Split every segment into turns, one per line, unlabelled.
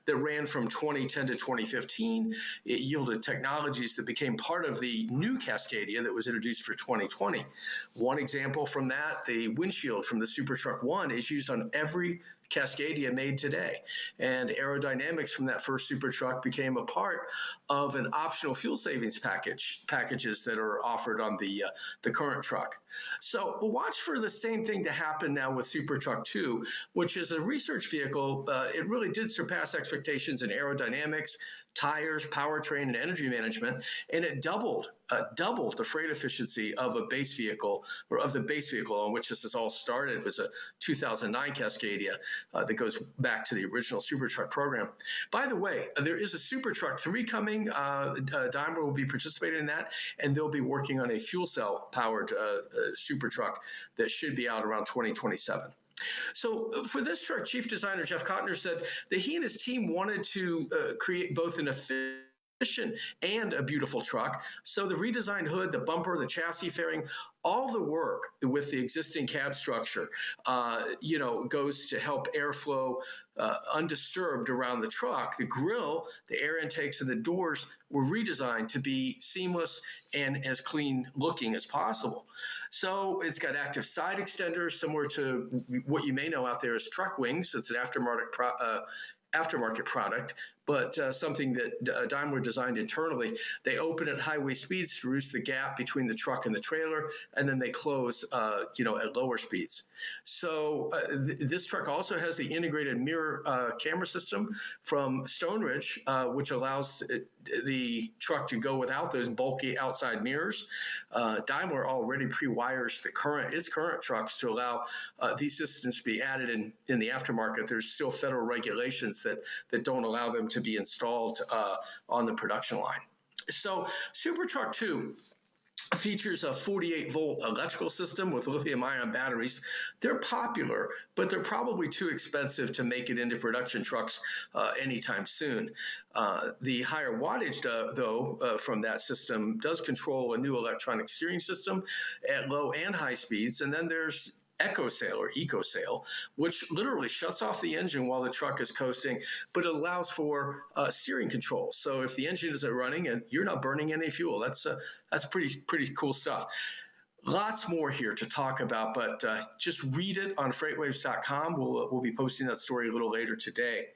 that ran from 2010 to 2015. It yielded technologies that became part of the new Cascadia that was introduced for 2020. One example from that, the windshield from the SuperTruck 1 is used on every Cascadia made today. And aerodynamics from that first SuperTruck became a part of an optional fuel savings packages that are offered on the current truck. So we'll watch for the same thing to happen now with SuperTruck 2, which is a research vehicle. It really did surpass expectations in aerodynamics, tires, powertrain, and energy management, and it doubled the freight efficiency of a base vehicle, or of the base vehicle on which this has all started. It was a 2009 Cascadia that goes back to the original SuperTruck program. By the way, there is a SuperTruck 3 coming. Daimler will be participating in that, and they'll be working on a fuel cell powered SuperTruck that should be out around 2027. So for this truck, Chief Designer Jeff Cottner said that he and his team wanted to create both an efficient and a beautiful truck. So the redesigned hood, the bumper, the chassis fairing, all the work with the existing cab structure, goes to help airflow undisturbed around the truck. The grille, the air intakes, and the doors were redesigned to be seamless and as clean looking as possible. So it's got active side extenders, similar to what you may know out there as truck wings. It's an aftermarket product, but something that Daimler designed internally. They open at highway speeds to reduce the gap between the truck and the trailer, and then they close, at lower speeds. So this truck also has the integrated mirror camera system from Stone Ridge, which allows the truck to go without those bulky outside mirrors. Daimler already pre-wires its current trucks to allow these systems to be added in the aftermarket. There's still federal regulations that don't allow them to be installed on the production line. So SuperTruck 2 features a 48-volt electrical system with lithium-ion batteries. They're popular, but they're probably too expensive to make it into production trucks anytime soon. The higher wattage, though, from that system does control a new electronic steering system at low and high speeds. And then there's EcoSail, which literally shuts off the engine while the truck is coasting, but it allows for steering control. So if the engine isn't running and you're not burning any fuel, that's pretty cool stuff. Lots more here to talk about, but just read it on freightwaves.com. We'll be posting that story a little later today.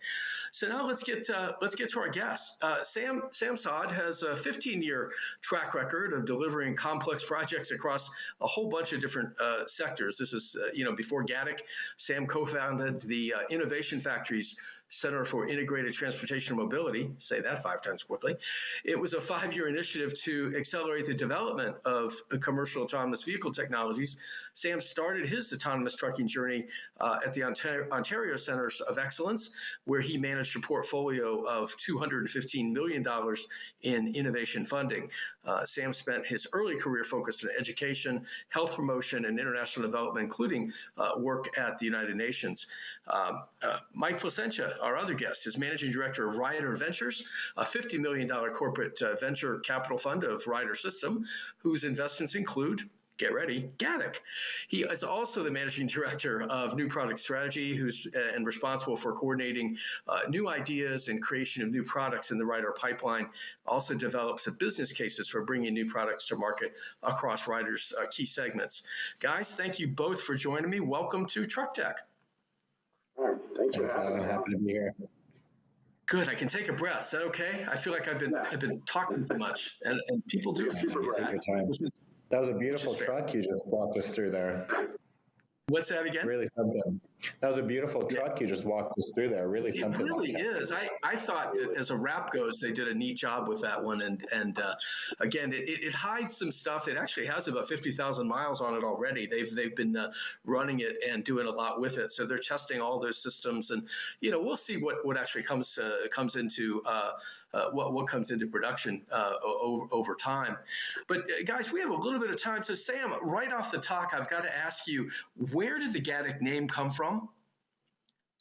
So now let's get to our guest. Sam Saad has a 15-year track record of delivering complex projects across a whole bunch of different sectors. This is before Gatik, Sam co-founded the Innovation Factories Center for Integrated Transportation and Mobility, say that 5 times quickly. It was a 5-year initiative to accelerate the development of commercial autonomous vehicle technologies. Sam started his autonomous trucking journey at the Ontario Centers of Excellence, where he managed a portfolio of $215 million in innovation funding. Sam spent his early career focused on education, health promotion, and international development, including work at the United Nations. Mike Placentia, our other guest, is managing director of Ryder Ventures, a $50 million corporate venture capital fund of Ryder System, whose investments include, get ready, Gatik. He is also the managing director of New Product Strategy, and responsible for coordinating new ideas and creation of new products in the Ryder pipeline. Also develops the business cases for bringing new products to market across Ryder's key segments. Guys, thank you both for joining me. Welcome to TruckTech.
Thanks for having me. Happy to be here.
Good. I can take a breath. Is that okay? I feel like I've been talking too much, and people do.
Take your time. That was a beautiful truck you just walked us through there.
What's that again?
Really something. That was a beautiful truck you just walked us through there. Really something.
It really is. I thought that as a wrap goes, they did a neat job with that one. And again, it hides some stuff. It actually has about 50,000 miles on it already. They've been running it and doing a lot with it. So they're testing all those systems, and we'll see what actually comes into what comes into production over time. But guys, we have a little bit of time. So Sam, right off the talk, I've got to ask you, where did the Gatik name come from?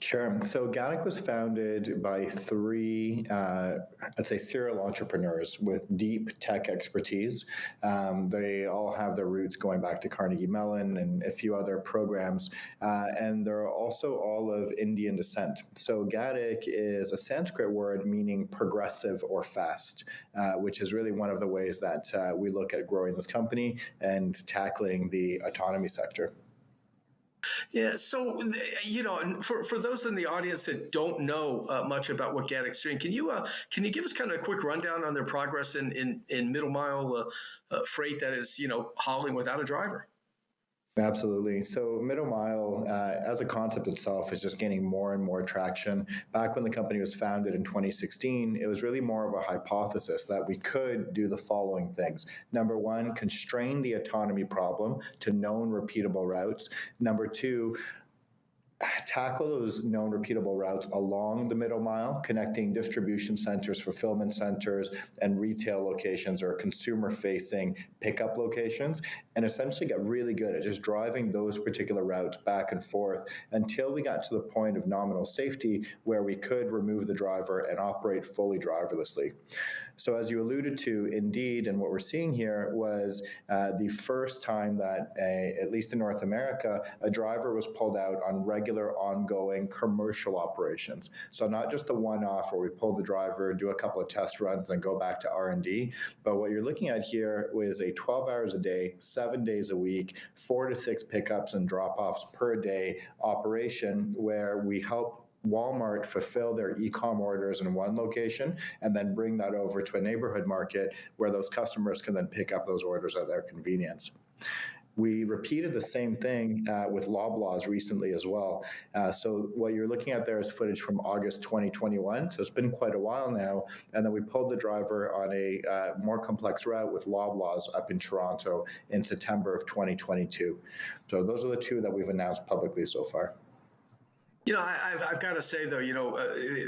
Sure. So Gatik was founded by three, let's say, serial entrepreneurs with deep tech expertise. They all have their roots going back to Carnegie Mellon and a few other programs, and they're also all of Indian descent. So Gatik is a Sanskrit word meaning progressive or fast, which is really one of the ways that we look at growing this company and tackling the autonomy sector.
Yeah, so for those in the audience that don't know much about what Gatik's doing, can you give us kind of a quick rundown on their progress in middle mile freight that is hauling without a driver?
Absolutely. So middle mile, as a concept itself, is just gaining more and more traction. Back when the company was founded in 2016, it was really more of a hypothesis that we could do the following things. Number one, constrain the autonomy problem to known repeatable routes. Number two, tackle those known repeatable routes along the middle mile, connecting distribution centers, fulfillment centers, and retail locations or consumer facing pickup locations, and essentially get really good at just driving those particular routes back and forth until we got to the point of nominal safety where we could remove the driver and operate fully driverlessly. So as you alluded to, indeed, and what we're seeing here was the first time that, at least in North America, a driver was pulled out on regular ongoing commercial operations. So not just the one-off where we pull the driver, do a couple of test runs, and go back to R&D, but what you're looking at here was a 12 hours a day, 7 days a week, 4 to 6 pickups and drop-offs per day operation where we help Walmart fulfill their e-com orders in one location and then bring that over to a neighborhood market where those customers can then pick up those orders at their convenience. We repeated the same thing with Loblaws recently as well. So what you're looking at there is footage from August 2021. So it's been quite a while now. And then we pulled the driver on a more complex route with Loblaws up in Toronto in September of 2022. So those are the two that we've announced publicly so far.
I've got to say, though,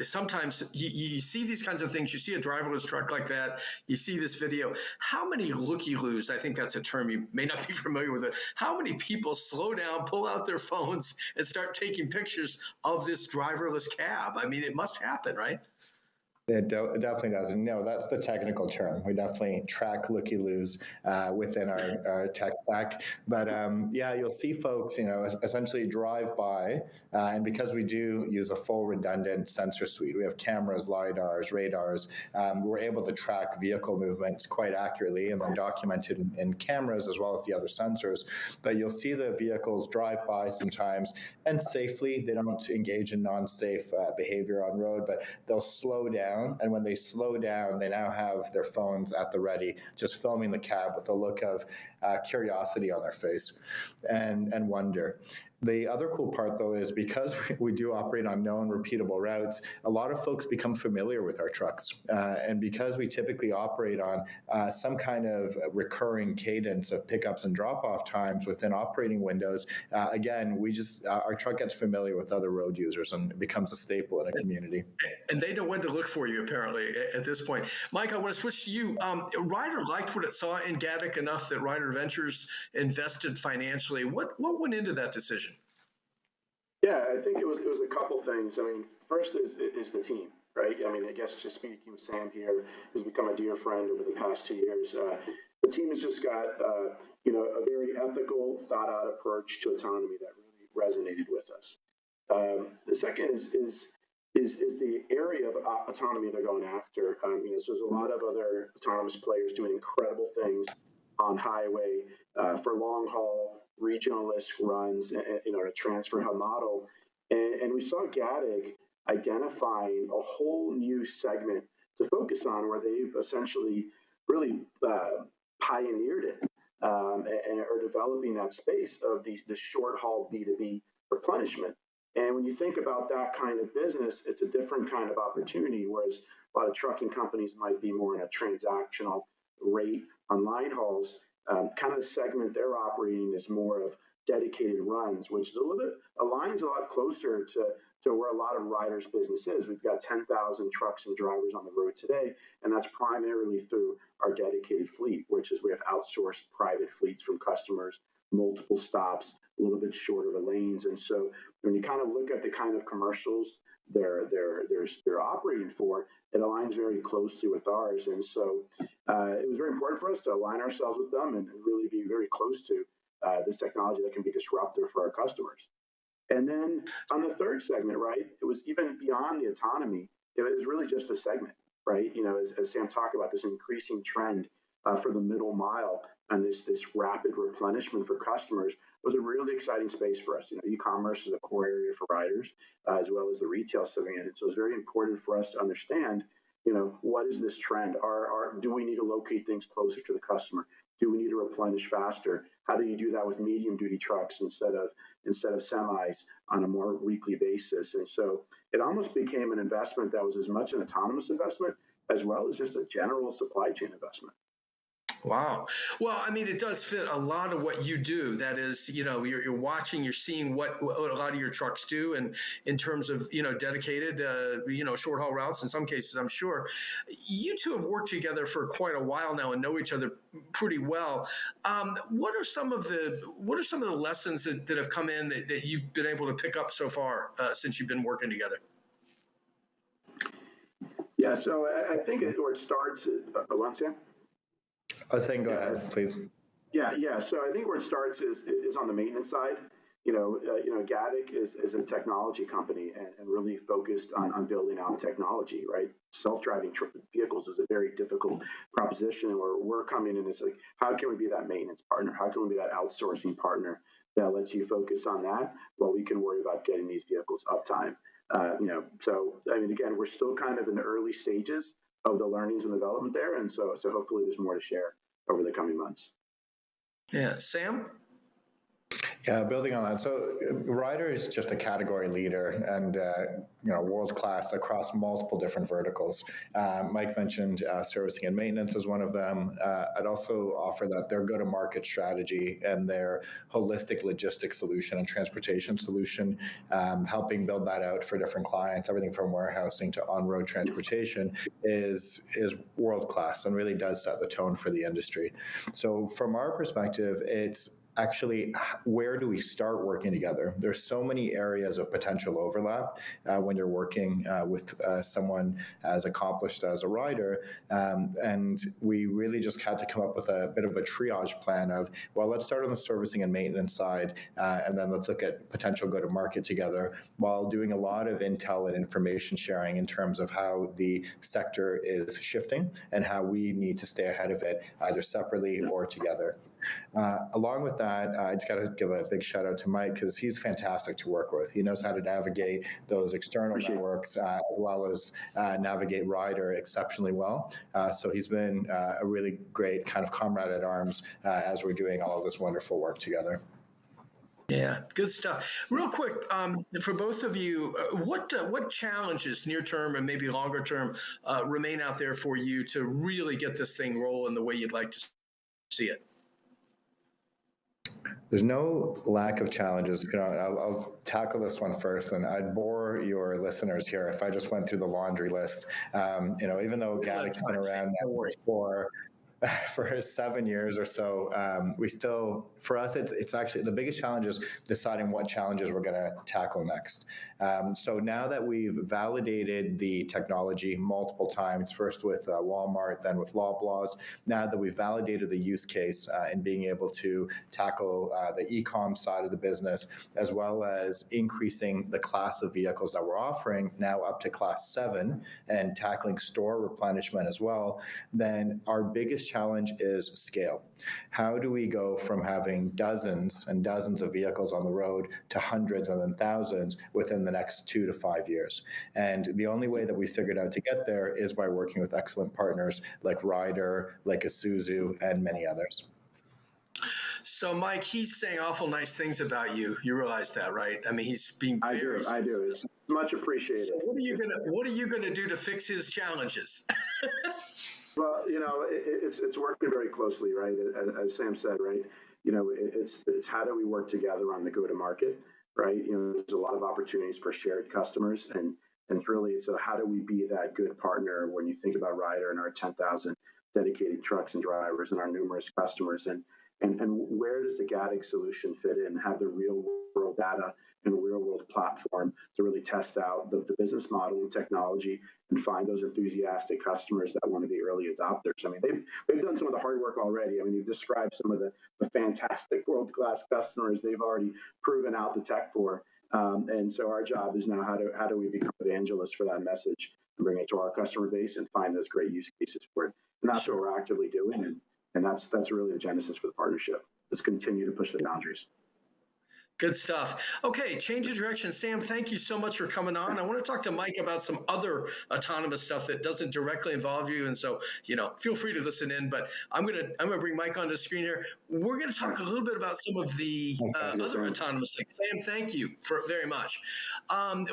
sometimes you see these kinds of things. You see a driverless truck like that. You see this video. How many looky-loos, I think that's a term you may not be familiar with it. How many people slow down, pull out their phones, and start taking pictures of this driverless cab? I mean, it must happen, right?
It definitely does. And no, that's the technical term. We definitely track looky-loos within our tech stack. But yeah, you'll see folks, essentially drive by. And because we do use a full redundant sensor suite, we have cameras, LiDARs, radars, we're able to track vehicle movements quite accurately and then document it in cameras as well as the other sensors. But you'll see the vehicles drive by sometimes and safely. They don't engage in non-safe behavior on road, but they'll slow down. And when they slow down, they now have their phones at the ready, just filming the cab with a look of curiosity on their face and wonder. The other cool part, though, is because we do operate on known repeatable routes, a lot of folks become familiar with our trucks. And because we typically operate on some kind of recurring cadence of pickups and drop-off times within operating windows, again, our truck gets familiar with other road users and it becomes a staple in a community.
And they know when to look for you, apparently, at this point. Mike, I want to switch to you. Ryder liked what it saw in Gatik enough that Ryder Ventures invested financially. What went into that decision?
Yeah, I think it was a couple things. I mean, first is the team, right? I mean, I guess just speaking with Sam here, who's become a dear friend over the past 2 years, the team has just got a very ethical, thought out approach to autonomy that really resonated with us. The second is the area of autonomy they're going after. So there's a lot of other autonomous players doing incredible things on highway for long haul regionalist runs, a transfer hub model. And we saw Gatik identifying a whole new segment to focus on where they've essentially really pioneered it and are developing that space of the short haul B2B replenishment. And when you think about that kind of business, it's a different kind of opportunity, whereas a lot of trucking companies might be more in a transactional rate on line hauls. Kind of the segment they're operating is more of dedicated runs, which is aligns a lot closer to where a lot of Ryder's business is. We've got 10,000 trucks and drivers on the road today, and that's primarily through our dedicated fleet, which is we have outsourced private fleets from customers multiple stops, a little bit shorter of lanes. And so when you kind of look at the kind of commercials they're operating for, it aligns very closely with ours. And so it was very important for us to align ourselves with them and really be very close to this technology that can be disruptive for our customers. And then on the third segment, right, it was even beyond the autonomy. It was really just a segment, right? As Sam talked about, this increasing trend for the middle mile and this rapid replenishment for customers was a really exciting space for us. E-commerce is a core area for riders, as well as the retail segment. And so it's very important for us to understand, what is this trend? Do we need to locate things closer to the customer? Do we need to replenish faster? How do you do that with medium duty trucks instead of semis on a more weekly basis? And so it almost became an investment that was as much an autonomous investment as well as just a general supply chain investment.
Wow. Well, I mean, it does fit a lot of what you do. That is, you're watching, you're seeing what a lot of your trucks do, and in terms of dedicated, short haul routes. In some cases, I'm sure you two have worked together for quite a while now and know each other pretty well. What are some of the lessons that have come in that you've been able to pick up so far since you've been working together?
Yeah. So I think where it starts. Once again.
I was saying, go ahead, please.
Yeah. So I think where it starts is on the maintenance side. Gatik is a technology company and really focused on building out technology, right? Self-driving vehicles is a very difficult proposition, where we're coming in as like, how can we be that maintenance partner? How can we be that outsourcing partner that lets you focus on that while we can worry about getting these vehicles uptime? So I mean, again, we're still kind of in the early stages of the learnings and development there, and so hopefully there's more to share over the coming months.
Yeah, Sam.
Yeah, building on that. So Ryder is just a category leader and world-class across multiple different verticals. Mike mentioned servicing and maintenance as one of them. I'd also offer that their go-to-market strategy and their holistic logistics solution and transportation solution, helping build that out for different clients, everything from warehousing to on-road transportation, is world-class and really does set the tone for the industry. So from our perspective, it's actually, where do we start working together? There's so many areas of potential overlap when you're working with someone as accomplished as a Ryder, and we really just had to come up with a bit of a triage plan of, well, let's start on the servicing and maintenance side, and then let's look at potential go-to-market together, while doing a lot of intel and information sharing in terms of how the sector is shifting and how we need to stay ahead of it, either separately or together. Along with that, I just got to give a big shout out to Mike, because he's fantastic to work with. He knows how to navigate those external networks as well as navigate Ryder exceptionally well. So he's been a really great kind of comrade at arms as we're doing all of this wonderful work together.
Yeah, good stuff. Real quick, for both of you, what challenges, near term and maybe longer term, remain out there for you to really get this thing rolling the way you'd like to see it?
There's no lack of challenges. I'll tackle this one first, and I'd bore your listeners here if I just went through the laundry list. Even though Gatik's been around for 7 years or so, we still, for us, it's actually the biggest challenge is deciding what challenges we're going to tackle next. So now that we've validated the technology multiple times, first with Walmart, then with Loblaws, now that we've validated the use case in being able to tackle the e-com side of the business, as well as increasing the class of vehicles that we're offering now up to class 7 and tackling store replenishment as well, then our biggest challenge is scale. How do we go from having dozens and dozens of vehicles on the road to hundreds and then thousands within the next 2 to 5 years? And the only way that we figured out to get there is by working with excellent partners like Ryder, like Isuzu, and many others.
So, Mike, he's saying awful nice things about you. You realize that, right? I mean, he's being very.
I do. It's much appreciated.
So what are you gonna do to fix his challenges?
Well, it's working very closely, right? As Sam said, right? It's how do we work together on the go-to-market, right? There's a lot of opportunities for shared customers, and really, it's how do we be that good partner when you think about Ryder and our 10,000 dedicated trucks and drivers and our numerous customers, and and where does the Gatik solution fit in, have the real world data and real world platform to really test out the business model and technology and find those enthusiastic customers that want to be early adopters. I mean, they've done some of the hard work already. I mean, you've described some of the fantastic world-class customers they've already proven out the tech for. And so our job is now how do we become evangelists for that message and bring it to our customer base and find those great use cases for it. And that's what we're actively doing. And that's really the genesis for the partnership. Let's continue to push the boundaries.
Good stuff. Okay, change of direction. Sam, thank you so much for coming on. I want to talk to Mike about some other autonomous stuff that doesn't directly involve you. And so, feel free to listen in, but I'm gonna bring Mike onto the screen here. We're gonna talk a little bit about some of the other autonomous things. Sam, thank you very much.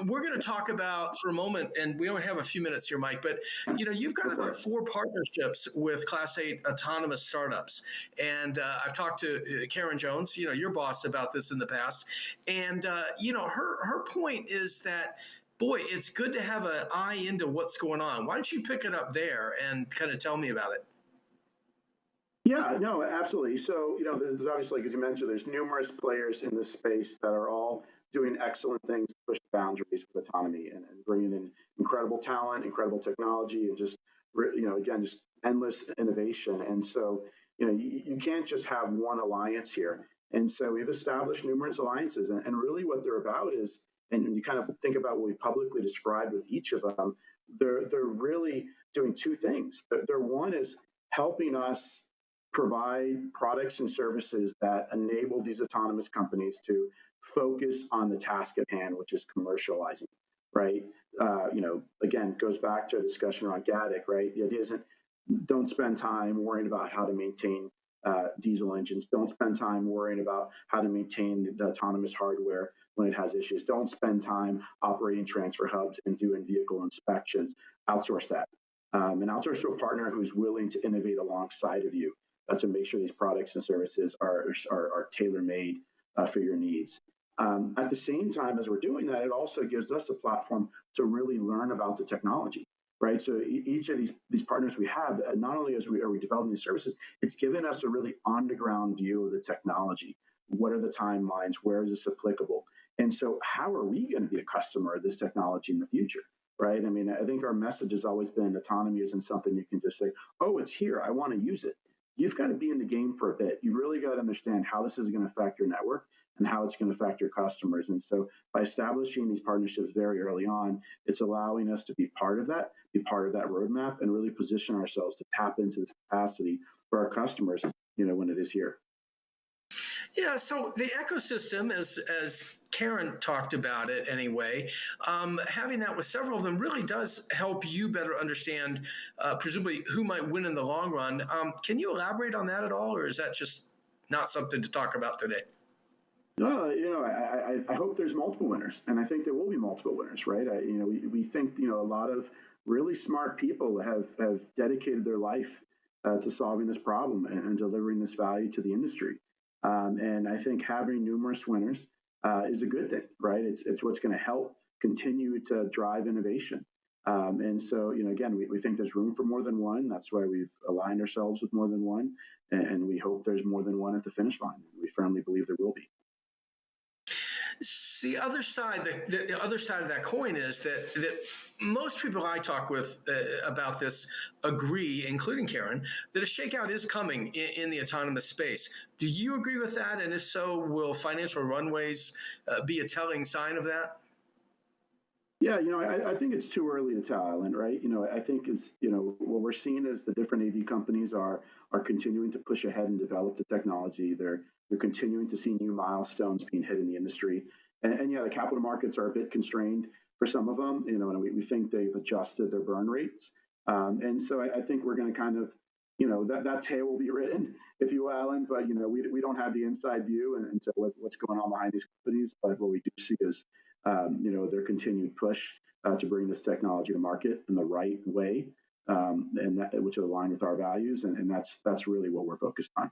We're gonna talk about for a moment, and we only have a few minutes here, Mike, but you've got about 4 partnerships with Class 8 autonomous startups. And I've talked to Karen Jones, your boss, about this in the past. And, her point is that, boy, it's good to have an eye into what's going on. Why don't you pick it up there and kind of tell me about it?
Yeah, no, absolutely. So, there's obviously, as you mentioned, there's numerous players in this space that are all doing excellent things to push the boundaries with autonomy and bringing in incredible talent, incredible technology, and just, again, just endless innovation. And so, you can't just have one alliance here. And so we've established numerous alliances, and really what they're about is, and you kind of think about what we publicly described with each of them, they're really doing 2 things. Their one is helping us provide products and services that enable these autonomous companies to focus on the task at hand, which is commercializing, right? Again, goes back to a discussion around Gatik, right? The idea isn't don't spend time worrying about how to maintain diesel engines. Don't spend time worrying about how to maintain the autonomous hardware when it has issues. Don't spend time operating transfer hubs and doing vehicle inspections. Outsource that. And outsource to a partner who's willing to innovate alongside of you to make sure these products and services are tailor-made for your needs. At the same time as we're doing that, it also gives us a platform to really learn about the technology. Right, so each of these partners we have, not only are we developing these services, it's given us a really on-the-ground view of the technology. What are the timelines? Where is this applicable? And so, how are we going to be a customer of this technology in the future? Right? I mean, I think our message has always been autonomy isn't something you can just say, "Oh, it's here. I want to use it." You've got to be in the game for a bit. You've really got to understand how this is going to affect your network and how it's going to affect your customers. And so by establishing these partnerships very early on, it's allowing us to be part of that roadmap and really position ourselves to tap into this capacity for our customers, when it is here.
Yeah, so the ecosystem, as Karen talked about it anyway, having that with several of them really does help you better understand, presumably, who might win in the long run. Can you elaborate on that at all, or is that just not something to talk about today?
No, I hope there's multiple winners, and I think there will be multiple winners, right? We think, a lot of really smart people have dedicated their life to solving this problem and delivering this value to the industry. And I think having numerous winners is a good thing, right? It's what's going to help continue to drive innovation. And so, again, we think there's room for more than one. That's why we've aligned ourselves with more than one, and we hope there's more than one at the finish line. We firmly believe there will be.
The other side, the other side of that coin is that most people I talk with about this agree, including Karen, that a shakeout is coming in the autonomous space. Do you agree with that? And if so, will financial runways be a telling sign of that?
Yeah, I think it's too early to tell, Alan, right? I think what we're seeing is the different AV companies are continuing to push ahead and develop the technology. They're continuing to see new milestones being hit in the industry. And yeah, the capital markets are a bit constrained for some of them, and we think they've adjusted their burn rates. And so I think we're going to kind of, that tale will be written, if you will, Alan, but, we don't have the inside view into what's going on behind these companies. But what we do see is, their continued push to bring this technology to market in the right way, and which is aligned with our values. And that's really what we're focused on.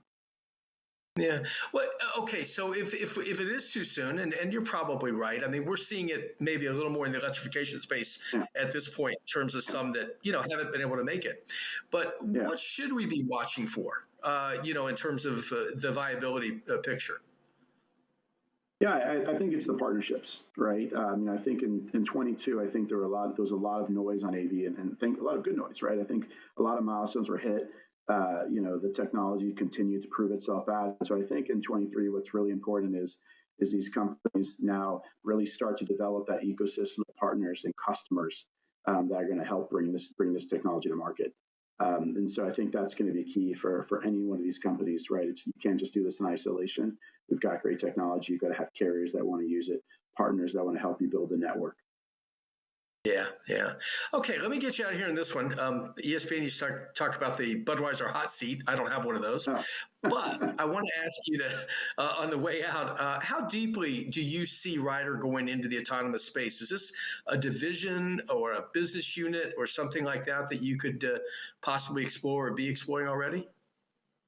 Yeah. Well, okay. So if it is too soon, and you're probably right. I mean, we're seeing it maybe a little more in the electrification space at this point in terms of some that, haven't been able to make it. But what should we be watching for? in terms of the viability picture?
Yeah, I think it's the partnerships, right? I mean, I think in 22, I think there was a lot of noise on AV and I think a lot of good noise, right? I think a lot of milestones were hit. The technology continued to prove itself out. So I think in 23, what's really important is these companies now really start to develop that ecosystem of partners and customers that are going to help bring this technology to market. And so I think that's going to be key for any one of these companies, right? You can't just do this in isolation. We've got great technology. You've got to have carriers that want to use it, partners that want to help you build the network.
Yeah, yeah. Okay, let me get you out of here in this one. ESPN, you talk about the Budweiser hot seat. I don't have one of those.
Oh.
But I want to ask you on the way out, how deeply do you see Ryder going into the autonomous space? Is this a division or a business unit or something like that you could possibly explore or be exploring already?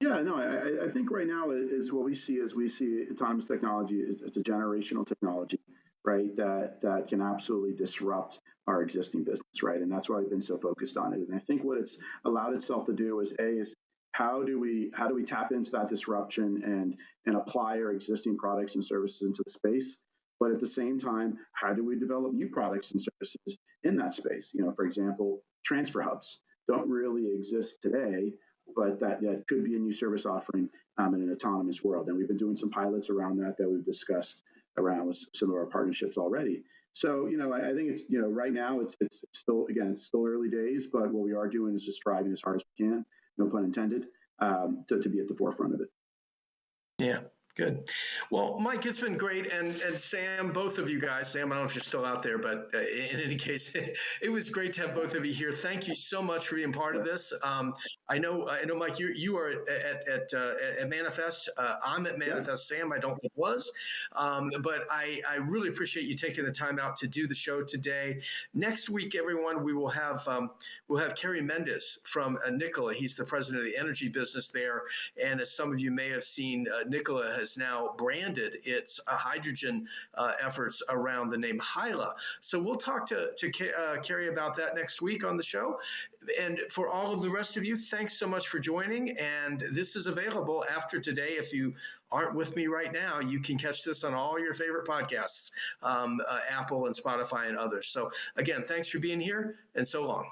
Yeah, no, I think right now is what we see autonomous technology. It's a generational technology, right? That can absolutely disrupt our existing business, right? And that's why we've been so focused on it. And I think what it's allowed itself to do is how do we tap into that disruption and apply our existing products and services into the space? But at the same time, how do we develop new products and services in that space? For example, transfer hubs don't really exist today, but that could be a new service offering in an autonomous world. And we've been doing some pilots around that we've discussed around with some of our partnerships already. So, I think it's, right now it's still early days, but what we are doing is just striving as hard as we can, no pun intended, to be at the forefront of it.
Yeah. Good. Well, Mike, it's been great. And Sam, both of you guys, Sam, I don't know if you're still out there, but in any case, it was great to have both of you here. Thank you so much for being part of this. I know, Mike, you are at Manifest. I'm at Manifest. Yeah. Sam, I don't think was, but I really appreciate you taking the time out to do the show today. Next week, everyone, we will have Kerry Mendes from Nikola. He's the president of the energy business there, and as some of you may have seen, Nikola has now branded its hydrogen efforts around the name Hyla. So we'll talk to Kerry about that next week on the show. And for all of the rest of you, thanks so much for joining. And this is available after today. If you aren't with me right now, you can catch this on all your favorite podcasts, Apple and Spotify and others. So again, thanks for being here and so long.